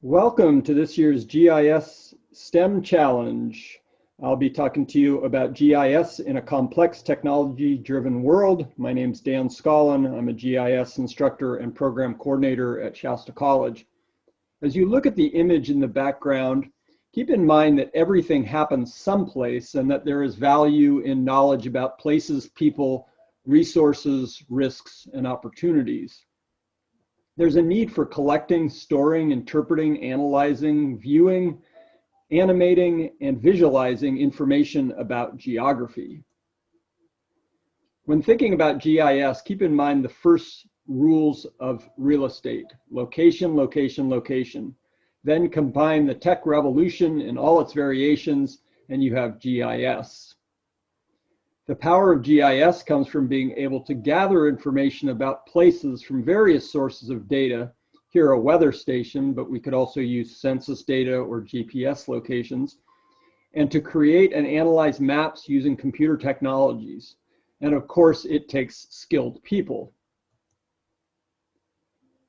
Welcome to this year's GIS STEM Challenge. I'll be talking to you about GIS in a complex technology-driven world. My name's Dan Scollin. I'm a GIS instructor and program coordinator at Shasta College. As you look at the image in the background, keep in mind that everything happens someplace and that there is value in knowledge about places, people, resources, risks, and opportunities. There's a need for collecting, storing, interpreting, analyzing, viewing, animating, and visualizing information about geography. When thinking about GIS, keep in mind the first rules of real estate: location, location, location. Then combine the tech revolution and all its variations, and you have GIS. The power of GIS comes from being able to gather information about places from various sources of data. Here, a weather station, but we could also use census data or GPS locations, and to create and analyze maps using computer technologies. And of course, it takes skilled people.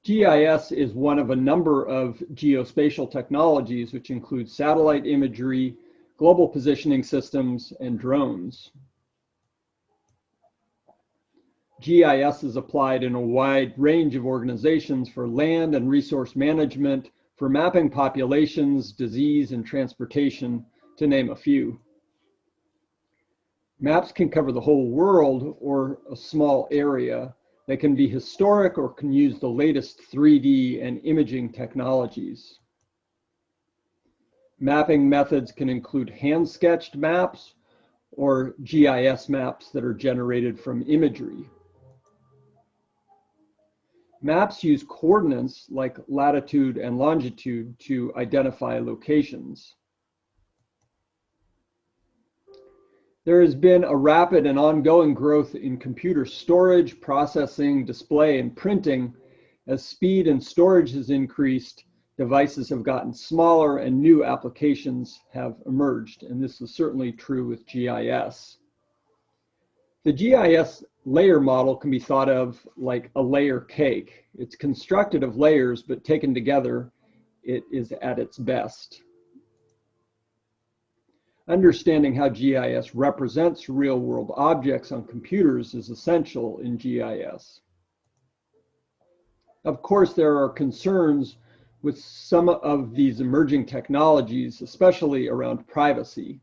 GIS is one of a number of geospatial technologies, which include satellite imagery, global positioning systems, and drones. GIS is applied in a wide range of organizations for land and resource management, for mapping populations, disease, and transportation, to name a few. Maps can cover the whole world or a small area. They can be historic or can use the latest 3D and imaging technologies. Mapping methods can include hand-sketched maps or GIS maps that are generated from imagery. Maps use coordinates like latitude and longitude to identify locations. There has been a rapid and ongoing growth in computer storage, processing, display, and printing. As speed and storage has increased, devices have gotten smaller and new applications have emerged, and this is certainly true with GIS. The GIS layer model can be thought of like a layer cake. It's constructed of layers, but taken together, it is at its best. Understanding how GIS represents real-world objects on computers is essential in GIS. Of course, there are concerns with some of these emerging technologies, especially around privacy.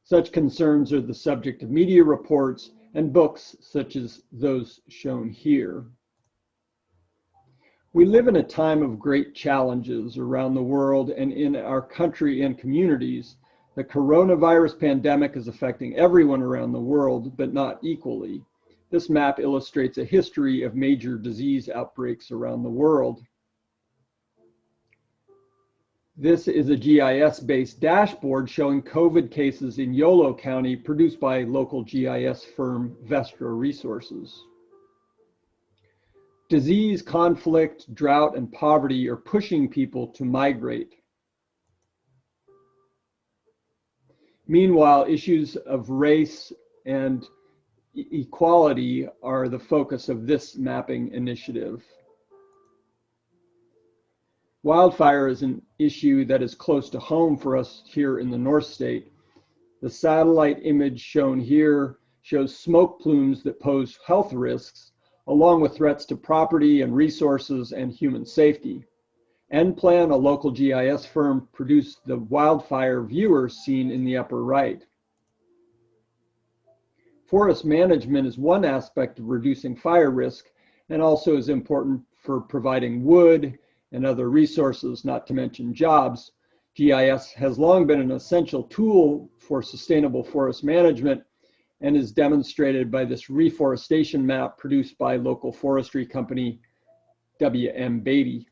Such concerns are the subject of media reports and books such as those shown here. We live in a time of great challenges around the world and in our country and communities. The coronavirus pandemic is affecting everyone around the world, but not equally. This map illustrates a history of major disease outbreaks around the world. This is a GIS-based dashboard showing COVID cases in Yolo County produced by local GIS firm Vestra Resources. Disease, conflict, drought, and poverty are pushing people to migrate. Meanwhile, issues of race and equality are the focus of this mapping initiative. Wildfire is an issue that is close to home for us here in the North State. The satellite image shown here shows smoke plumes that pose health risks, along with threats to property and resources and human safety. NPlan, a local GIS firm, produced the wildfire viewer seen in the upper right. Forest management is one aspect of reducing fire risk and also is important for providing wood and other resources, not to mention jobs. GIS has long been an essential tool for sustainable forest management and is demonstrated by this reforestation map produced by local forestry company W.M. Beatty.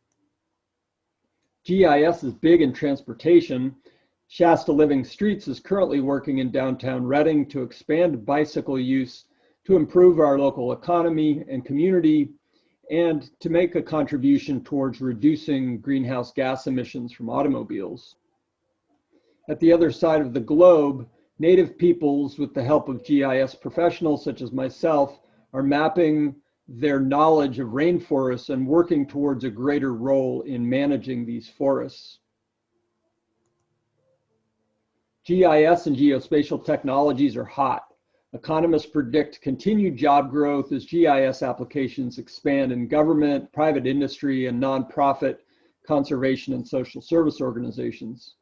GIS is big in transportation. Shasta Living Streets is currently working in downtown Reading to expand bicycle use to improve our local economy and community, and to make a contribution towards reducing greenhouse gas emissions from automobiles. At the other side of the globe, Native peoples, with the help of GIS professionals such as myself, are mapping their knowledge of rainforests and working towards a greater role in managing these forests. GIS and geospatial technologies are hot. Economists predict continued job growth as GIS applications expand in government, private industry, and nonprofit conservation and social service organizations.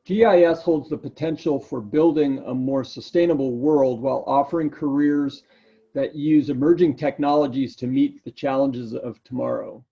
GIS holds the potential for building a more sustainable world while offering careers that use emerging technologies to meet the challenges of tomorrow.